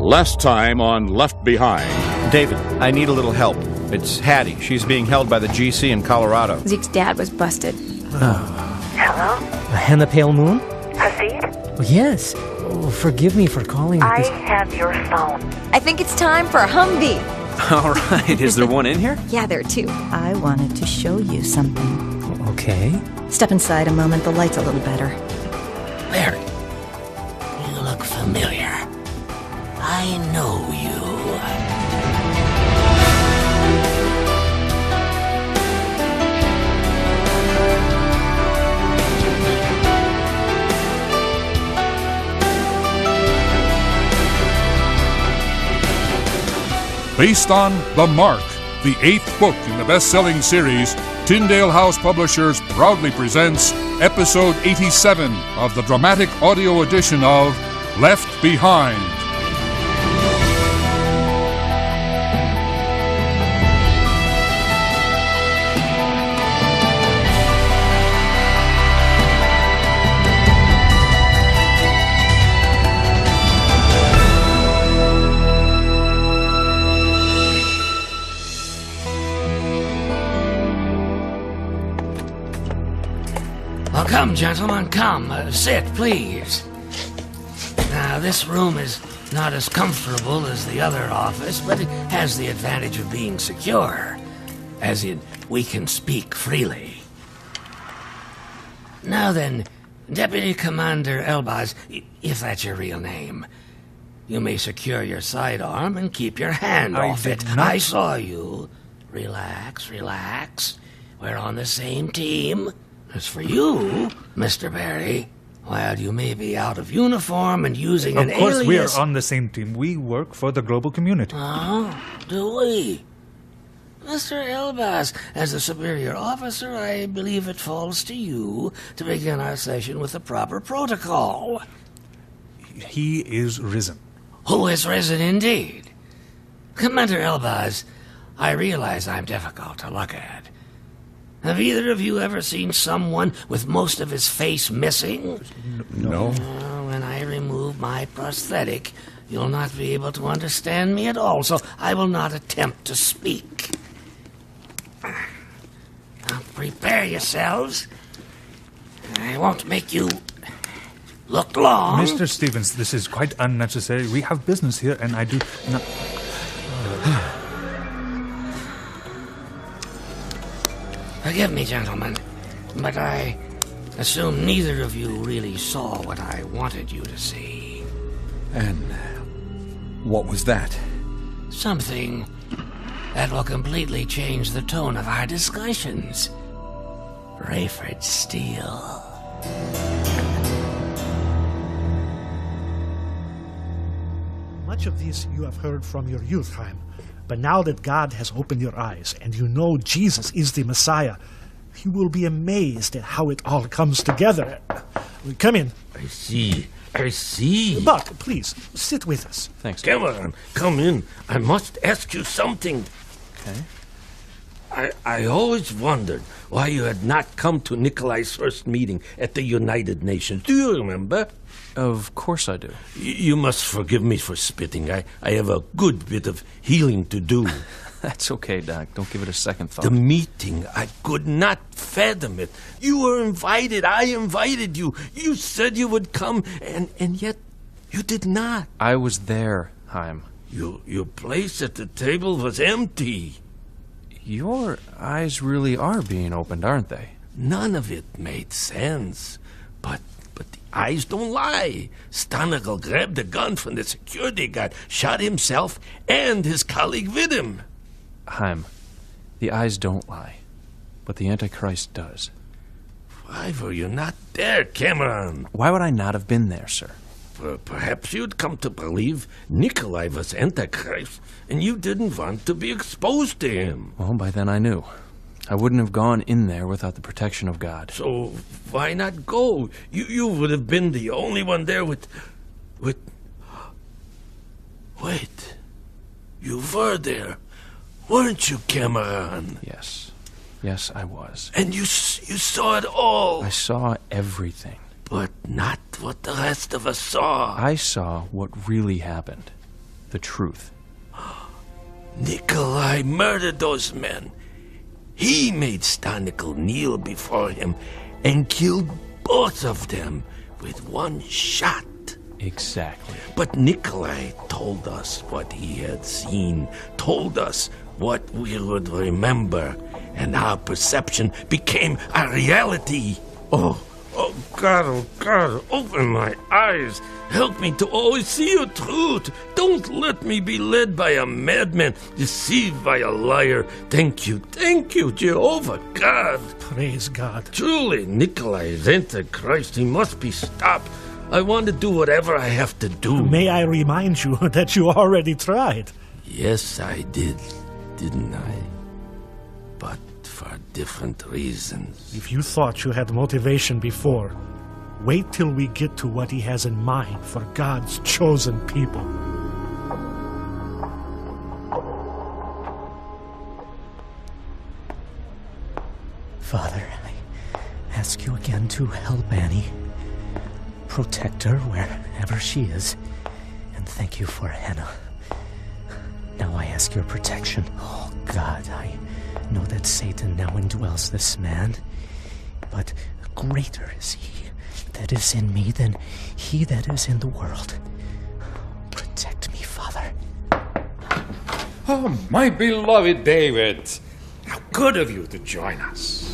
Last time on Left Behind. David, I need a little help. It's Hattie. She's being held by the GC in Colorado. Zeke's dad was busted. Hello? And the Pale Moon? Hasid? Oh, yes. Oh, forgive me for calling. I have your phone. I think it's time for a Humvee. All right, is there one in here? Yeah, there are two. I wanted to show you something. Okay. Step inside a moment, the light's a little better. Mary, you look familiar. I know you. Based on The Mark, the 8th book in the best-selling series, Tyndale House Publishers proudly presents Episode 87 of the dramatic audio edition of Left Behind. Well, come, gentlemen, come. Sit, please. Now, this room is not as comfortable as the other office, but it has the advantage of being secure. As in, we can speak freely. Now then, Deputy Commander Elbaz, if that's your real name, you may secure your sidearm and keep your hand off it. I saw you. Relax, relax. We're on the same team. As for you, Mr. Barry, while you may be out of uniform and using an alias... Of course we are on the same team. We work for the global community. Oh, do we? Mr. Elbaz, as the superior officer, I believe it falls to you to begin our session with the proper protocol. He is risen. Who is risen indeed? Commander Elbaz, I realize I'm difficult to look at. Have either of you ever seen someone with most of his face missing? No. Well, when I remove my prosthetic, you'll not be able to understand me at all, so I will not attempt to speak. Now, prepare yourselves. I won't make you look long. Mr. Stevens, this is quite unnecessary. We have business here, and I do not... Forgive me, gentlemen, but I assume neither of you really saw what I wanted you to see. And what was that? Something that will completely change the tone of our discussions. Rayford Steele. Much of this you have heard from your youth, Chaim. But now that God has opened your eyes and you know Jesus is the Messiah, you will be amazed at how it all comes together. Come in. I see. Buck, please, sit with us. Thanks. Cameron, come in. I must ask you something. Okay. I always wondered why you had not come to Nikolai's first meeting at the United Nations. Do you remember? Of course I do. You must forgive me for spitting. I have a good bit of healing to do. That's okay, Doc. Don't give it a second thought. The meeting, I could not fathom it. You were invited. I invited you. You said you would come, and yet you did not. I was there, Chaim. Your place at the table was empty. Your eyes really are being opened, aren't they? None of it made sense. But the eyes don't lie. Stanigal grabbed the gun from the security guard, shot himself and his colleague with him. Chaim, the eyes don't lie, but the Antichrist does. Why were you not there, Cameron? Why would I not have been there, sir? Perhaps you'd come to believe Nikolai was Antichrist, and you didn't want to be exposed to him. Well, by then I knew. I wouldn't have gone in there without the protection of God. So why not go? You would have been the only one there with... Wait. You were there, weren't you, Cameron? Yes. Yes, I was. And you saw it all. I saw everything. But not what the rest of us saw. I saw what really happened. the truth. Nikolai murdered those men. He made Stanikel kneel before him and killed both of them with one shot. Exactly. But Nikolai told us what he had seen, told us what we would remember, and our perception became a reality. Oh, God, open my eyes. Help me to always see your truth. Don't let me be led by a madman, deceived by a liar. Thank you, Jehovah God. Praise God. Truly, Nikolai is Antichrist. He must be stopped. I want to do whatever I have to do. May I remind you that you already tried? Yes, I did, didn't I? But for different reasons. If you thought you had motivation before, wait till we get to what he has in mind for God's chosen people. Father, I ask you again to help Annie. Protect her wherever she is. And thank you for Hannah. Now I ask your protection. Oh, God, I know that Satan now indwells this man. But greater is he that is in me than he that is in the world. Protect me, Father. Oh, my beloved David. How good of you to join us.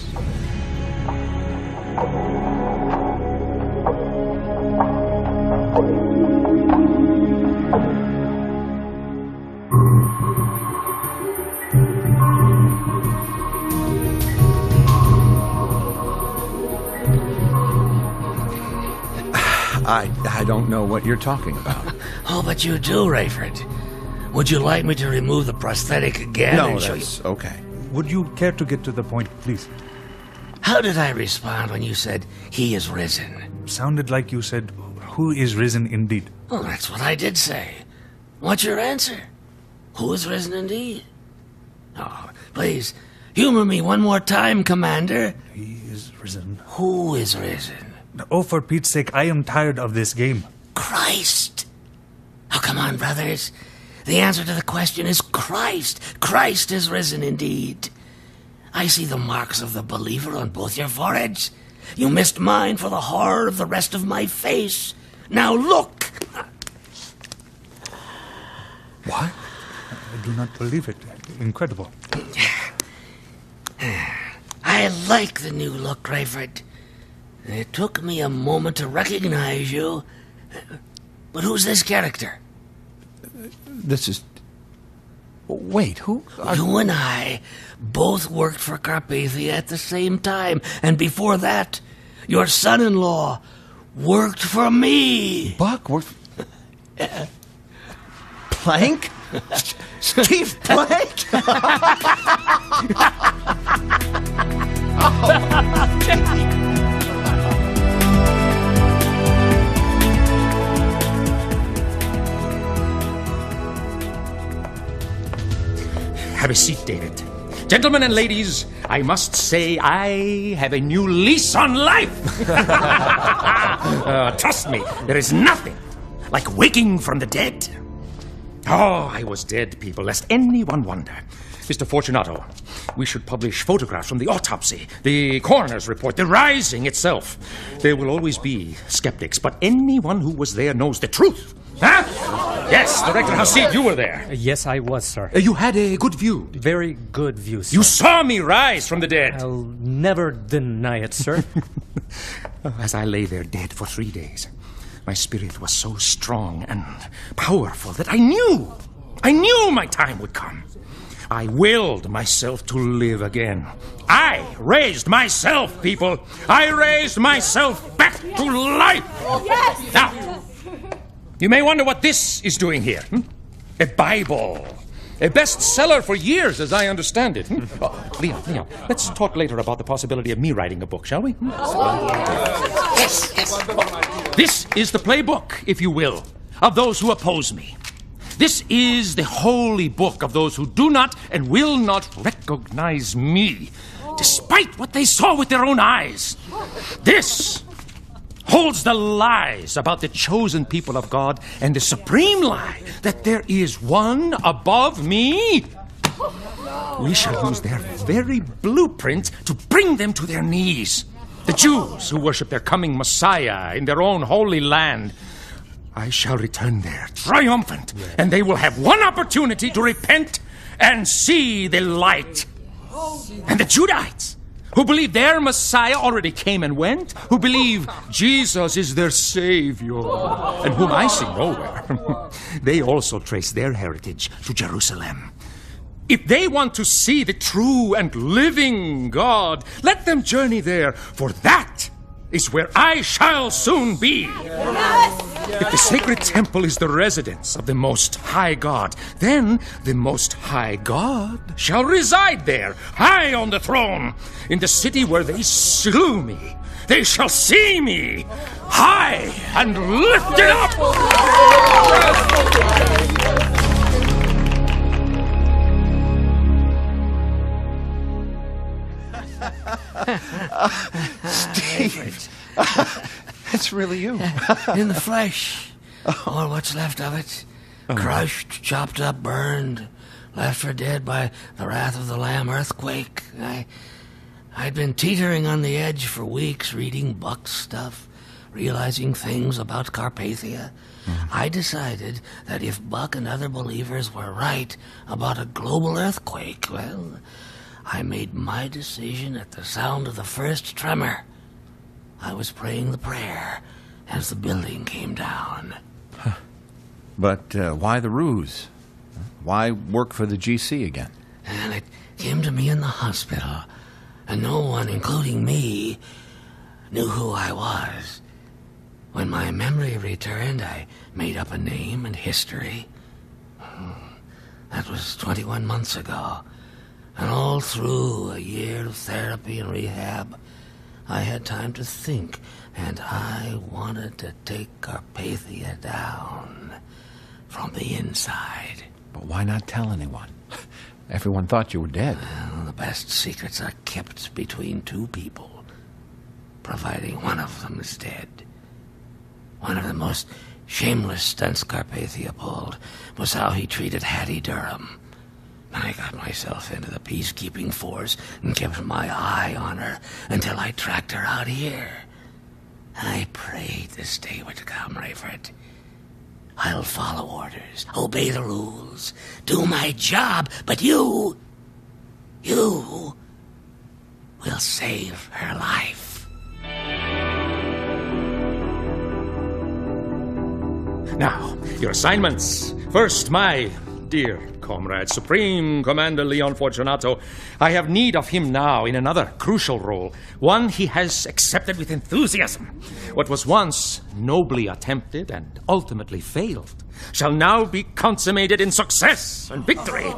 I don't know what you're talking about. Oh, but you do, Rayford. Would you like me to remove the prosthetic again? No, and show that's you? okay. Would you care to get to the point, please? How did I respond when you said, he is risen? Sounded like you said, who is risen indeed? Well, that's what I did say. What's your answer? Who is risen indeed? Oh, please, humor me one more time, Commander. He is risen. Who is risen? Oh, for Pete's sake, I am tired of this game. Christ. Oh, come on, brothers. The answer to the question is Christ. Christ is risen indeed. I see the marks of the believer on both your foreheads. You missed mine for the horror of the rest of my face. Now look. What? I do not believe it. Incredible. I like the new look, Rayford. It took me a moment to recognize you. But who's this character? This is... Wait, who? You and I both worked for Carpathia at the same time. And before that, your son-in-law worked for me. Buck worked... Plank? Chief Plank? Have a seat, David. Gentlemen and ladies, I must say I have a new lease on life. Trust me, there is nothing like waking from the dead. Oh, I was dead, people, lest anyone wonder. Mr. Fortunato, we should publish photographs from the autopsy, the coroner's report, the rising itself. There will always be skeptics, but anyone who was there knows the truth. Huh? Yes, Director Hasid, you were there. Yes, I was, sir. You had a good view. Very good view, sir. You saw me rise from the dead. I'll never deny it, sir. As I lay there dead for 3 days, my spirit was so strong and powerful that I knew my time would come. I willed myself to live again. I raised myself, people. I raised myself back to life. Yes! Now, you may wonder what this is doing here. A Bible. A bestseller for years, as I understand it. Oh, Leon, let's talk later about the possibility of me writing a book, shall we? Yes. This is the playbook, if you will, of those who oppose me. This is the holy book of those who do not and will not recognize me, despite what they saw with their own eyes. This holds the lies about the chosen people of God and the supreme lie that there is one above me, we shall use their very blueprint to bring them to their knees. The Jews who worship their coming Messiah in their own holy land, I shall return there triumphant, and they will have one opportunity to repent and see the light. And the Judahites, who believe their Messiah already came and went, who believe Jesus is their Savior, and whom I see nowhere, they also trace their heritage to Jerusalem. If they want to see the true and living God, let them journey there, for that is where I shall soon be. If the sacred temple is the residence of the Most High God, then the Most High God shall reside there, high on the throne, in the city where they slew me. They shall see me, high and lifted up. Steve, it's really you. In the flesh. All what's left of it. Crushed, chopped up, burned, left for dead by the wrath of the Lamb earthquake. I'd been teetering on the edge for weeks, reading Buck's stuff, realizing things about Carpathia. I decided that if Buck and other believers were right about a global earthquake, well, I made my decision at the sound of the first tremor. I was praying the prayer as the building came down. But why the ruse? Why work for the GC again? And it came to me in the hospital, and no one, including me, knew who I was. When my memory returned, I made up a name and history. That was 21 months ago. And all through a year of therapy and rehab, I had time to think, and I wanted to take Carpathia down from the inside. But why not tell anyone? Everyone thought you were dead. Well, the best secrets are kept between two people, providing one of them is dead. One of the most shameless stunts Carpathia pulled was how he treated Hattie Durham. I got myself into the peacekeeping force and kept my eye on her until I tracked her out here. I prayed this day would come, Rayford. I'll follow orders, obey the rules, do my job, but you will save her life. Now, your assignments. First, my dear comrade, Supreme Commander Leon Fortunato, I have need of him now in another crucial role, one he has accepted with enthusiasm. What was once nobly attempted and ultimately failed shall now be consummated in success and victory.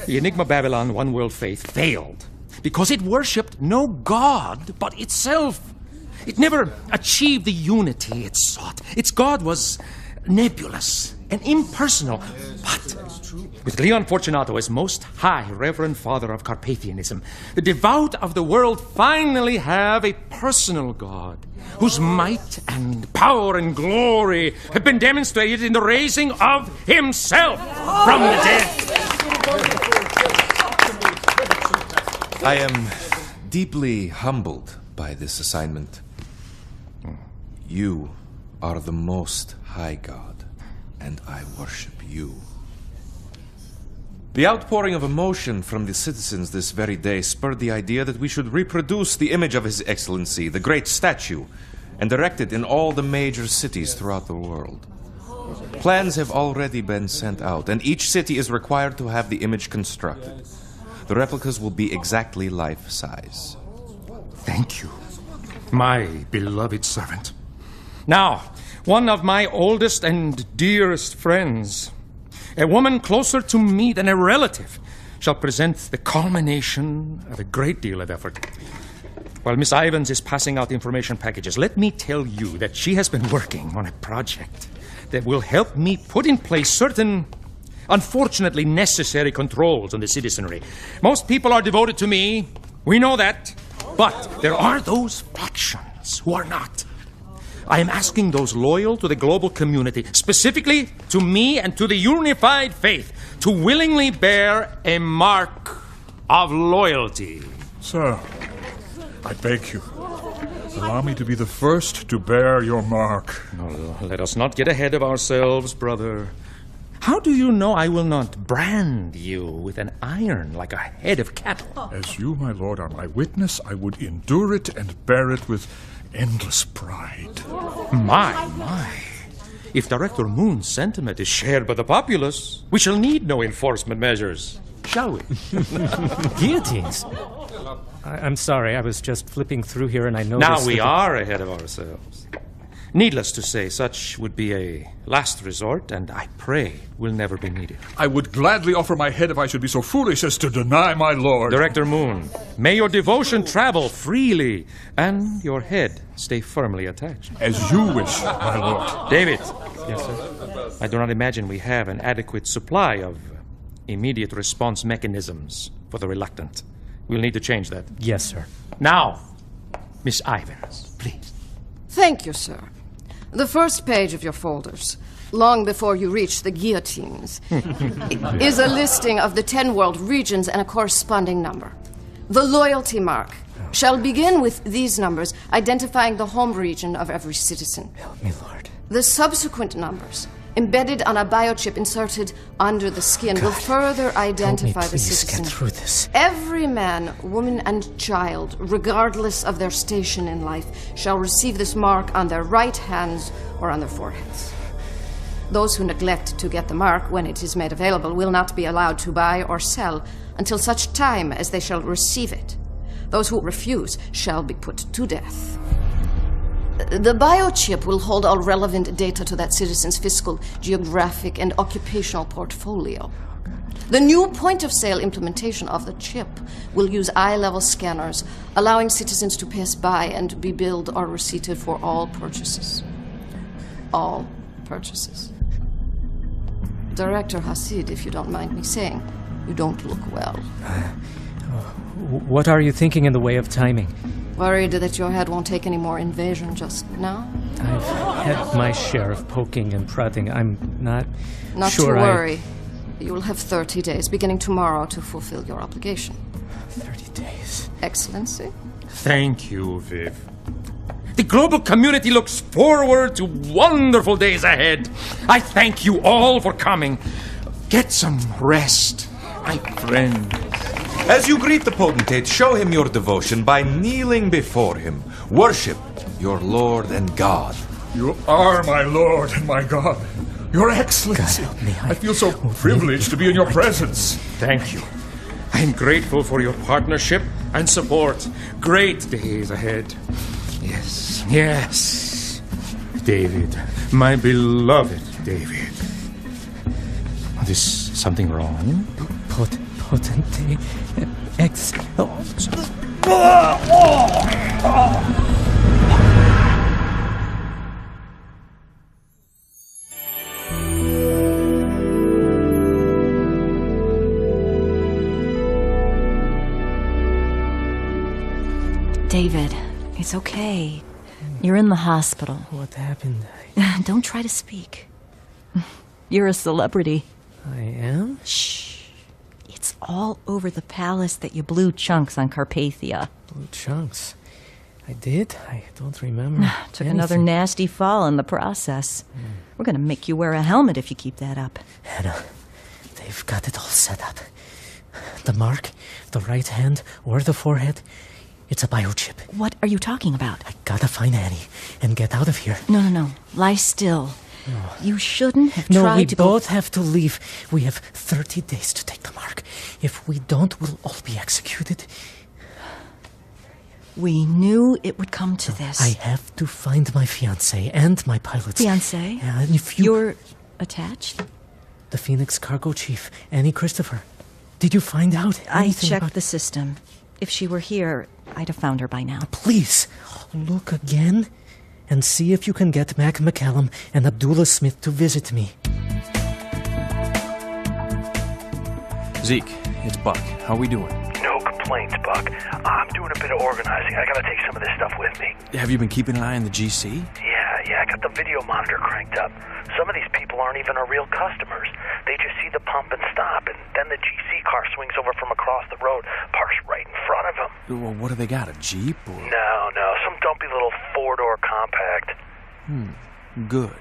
The Enigma Babylon One World Faith failed because it worshipped no God but itself. It never achieved the unity it sought. Its God was nebulous and impersonal, but with Leon Fortunato as most high Reverend Father of Carpathianism, the devout of the world finally have a personal God whose might and power and glory have been demonstrated in the raising of himself from the dead. I am deeply humbled by this assignment. You are the most high God, and I worship you. The outpouring of emotion from the citizens this very day spurred the idea that we should reproduce the image of His Excellency, the great statue, and erect it in all the major cities throughout the world. Plans have already been sent out, and each city is required to have the image constructed. The replicas will be exactly life-size. Thank you, my beloved servant. Now, one of my oldest and dearest friends, a woman closer to me than a relative, shall present the culmination of a great deal of effort. While Miss Ivans is passing out information packages, let me tell you that she has been working on a project that will help me put in place certain, unfortunately necessary controls on the citizenry. Most people are devoted to me, we know that, but there are those factions who are not. I am asking those loyal to the global community, specifically to me and to the unified faith, to willingly bear a mark of loyalty. Sir, I beg you, allow me to be the first to bear your mark. No, let us not get ahead of ourselves, brother. How do you know I will not brand you with an iron like a head of cattle? As you, my lord, are my witness, I would endure it and bear it with endless pride. My. If Director Moon's sentiment is shared by the populace, we shall need no enforcement measures, shall we? Guillotines? I'm sorry, I was just flipping through here and I noticed... Now we are ahead of ourselves. Needless to say, such would be a last resort, and I pray will never be needed. I would gladly offer my head if I should be so foolish as to deny my lord. Director Moon, may your devotion travel freely, and your head stay firmly attached. As you wish, my lord. David. Yes, sir? I do not imagine we have an adequate supply of immediate response mechanisms for the reluctant. We'll need to change that. Yes, sir. Now, Miss Ivins, please. Thank you, sir. The first page of your folders, long before you reach the guillotines, is a listing of the 10 world regions and a corresponding number. The loyalty mark shall begin with these numbers, identifying the home region of every citizen. Help me, Lord. The subsequent numbers, embedded on a biochip inserted under the skin, will further identify the citizen. Get through this. Every man, woman, and child, regardless of their station in life, shall receive this mark on their right hands or on their foreheads. Those who neglect to get the mark when it is made available will not be allowed to buy or sell until such time as they shall receive it. Those who refuse shall be put to death. The biochip will hold all relevant data to that citizen's fiscal, geographic, and occupational portfolio. The new point-of-sale implementation of the chip will use eye-level scanners, allowing citizens to pass by and be billed or receipted for all purchases. All purchases. Director Hasid, if you don't mind me saying, you don't look well. What are you thinking in the way of timing? Worried that your head won't take any more invasion just now? I've had my share of poking and prodding. I'm not Not sure to worry. You will have 30 days, beginning tomorrow, to fulfill your obligation. 30 days. Excellency? Thank you, Viv. The global community looks forward to wonderful days ahead. I thank you all for coming. Get some rest, my friend. As you greet the potentate, show him your devotion by kneeling before him. Worship your Lord and God. You are my Lord and my God. Your Excellency. God help me. I feel so privileged to be in your presence. Thank you. I am grateful for your partnership and support. Great days ahead. Yes. David, my beloved David. Is something wrong? Potentate. David, it's okay. You're in the hospital. What happened? Don't try to speak. You're a celebrity. I am? Shh. It's all over the palace that you blew chunks on Carpathia. Blew chunks? I did? I don't remember. Took another nasty fall in the process. We're gonna make you wear a helmet if you keep that up. Hannah, they've got it all set up. The mark, the right hand, or the forehead, it's a biochip. What are you talking about? I gotta find Annie and get out of here. No. Lie still. No. You shouldn't have No, tried we to both have to leave. We have 30 days to take the mark. If we don't, we'll all be executed. We knew it would come to this. I have to find my fiancé and my pilots. Fiancé? Yeah, and if You're attached? The Phoenix cargo chief, Annie Christopher. Did you find out I anything checked about... the system. If she were here, I'd have found her by now. Please, look again and see if you can get Mac McCallum and Abdullah Smith to visit me. Zeke, it's Buck. How we doing? No complaints, Buck. I'm doing a bit of organizing. I gotta take some of this stuff with me. Have you been keeping an eye on the GC? Yeah, I got the video monitor cranked up. Some of these people aren't even our real customers. They just see the pump and stop, and then the GC car swings over from across the road, parks right in front of them. Well, what do they got, a Jeep or... No, some dumpy little four-door compact. Good.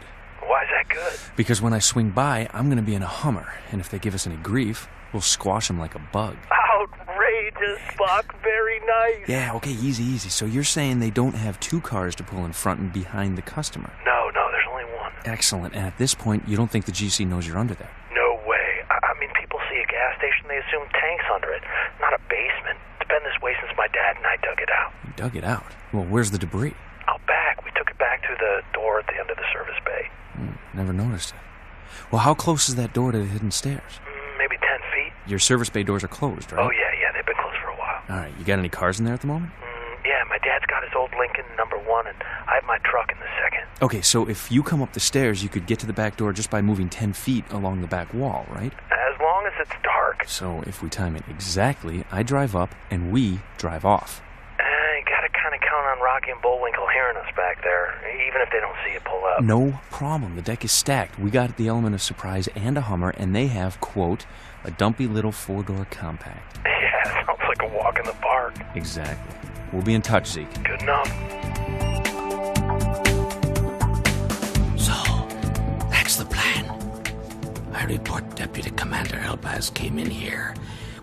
Why is that good? Because when I swing by, I'm going to be in a Hummer, and if they give us any grief, we'll squash them like a bug. Outrageous, Buck. Very nice. Yeah, okay, easy. So you're saying they don't have two cars to pull in front and behind the customer? No, there's only one. Excellent. And at this point, you don't think the GC knows you're under there? No way. I mean, people see a gas station, they assume tanks under it, not a basement. It's been this way since my dad and I dug it out. You dug it out? Well, where's the debris? Out back. We took it back through the door at the end of the service bay. Never noticed it. Well, how close is that door to the hidden stairs? Maybe 10 feet. Your service bay doors are closed, right? Oh, yeah, they've been closed for a while. All right, you got any cars in there at the moment? Yeah, my dad's got his old Lincoln #1, and I have my truck in the second. Okay, so if you come up the stairs, you could get to the back door just by moving 10 feet along the back wall, right? As long as it's dark. So if we time it exactly, I drive up and we drive off. You gotta kind of count on Rocky and Bullwinkle hearing us back there, even if they don't see it pull up. No problem. The deck is stacked. We got the element of surprise and a Hummer, and they have, quote, a dumpy little four-door compact. Yeah, sounds like a walk in the park. Exactly. We'll be in touch, Zeke. Good enough. So, that's the plan. I report Deputy Commander Elbaz came in here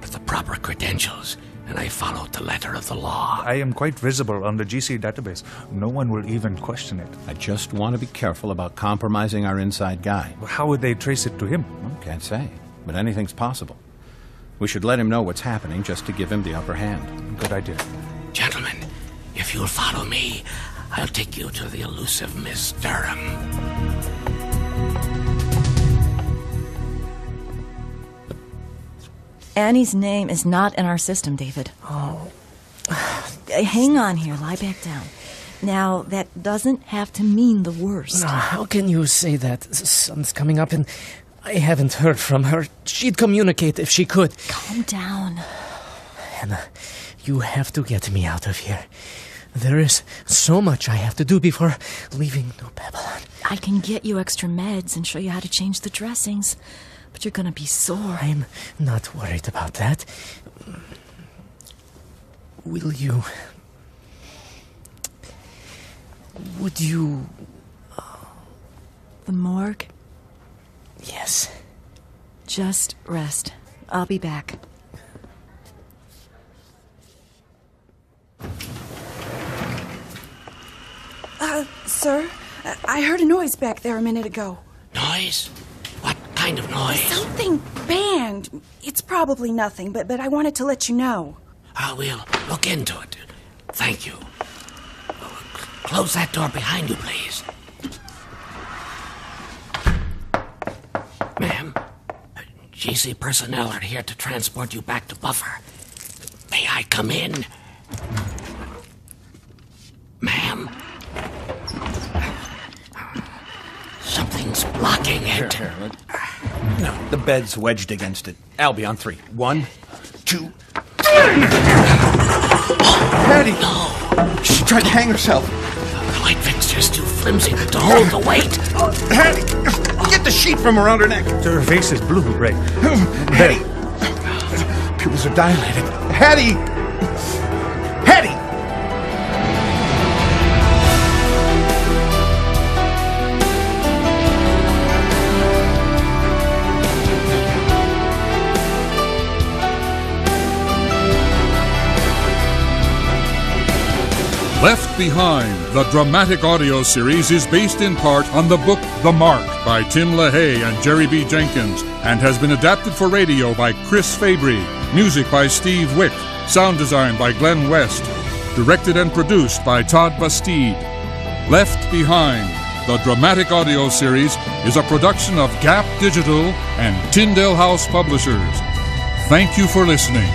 with the proper credentials, and I followed the letter of the law. I am quite visible on the GC database. No one will even question it. I just want to be careful about compromising our inside guy. How would they trace it to him? Well, can't say, but anything's possible. We should let him know what's happening just to give him the upper hand. Good idea. Gentlemen, if you'll follow me, I'll take you to the elusive Miss Durham. Annie's name is not in our system, David. Oh. Hang on here. Lie back down. Now, that doesn't have to mean the worst. No, how can you say that? The sun's coming up and I haven't heard from her. She'd communicate if she could. Calm down. Hannah, you have to get me out of here. There is so much I have to do before leaving New Babylon. I can get you extra meds and show you how to change the dressings. But you're gonna be sore. I'm not worried about that. Would you... The morgue? Yes. Just rest. I'll be back. Sir, I heard a noise back there a minute ago. Noise? What kind of noise? Something banned. It's probably nothing, but I wanted to let you know. We'll look into it. Thank you. Close that door behind you, please. Ma'am, GC personnel are here to transport you back to Buffer. May I come in? Ma'am? Something's blocking it. Here. No, the bed's wedged against it. I'll be on 3. 1, 2... Patty! No! She tried to hang herself. The light fixture's too flimsy to hold the weight. Hattie! Get the sheet from around her neck. Her face is blue, Ray. Hattie! Pupils are dilated. Hattie! Hattie! Left Behind, the dramatic audio series, is based in part on the book The Mark by Tim LaHaye and Jerry B. Jenkins and has been adapted for radio by Chris Fabry, music by Steve Wick, sound design by Glenn West, directed and produced by Todd Bastide. Left Behind, the dramatic audio series, is a production of Gap Digital and Tyndale House Publishers. Thank you for listening.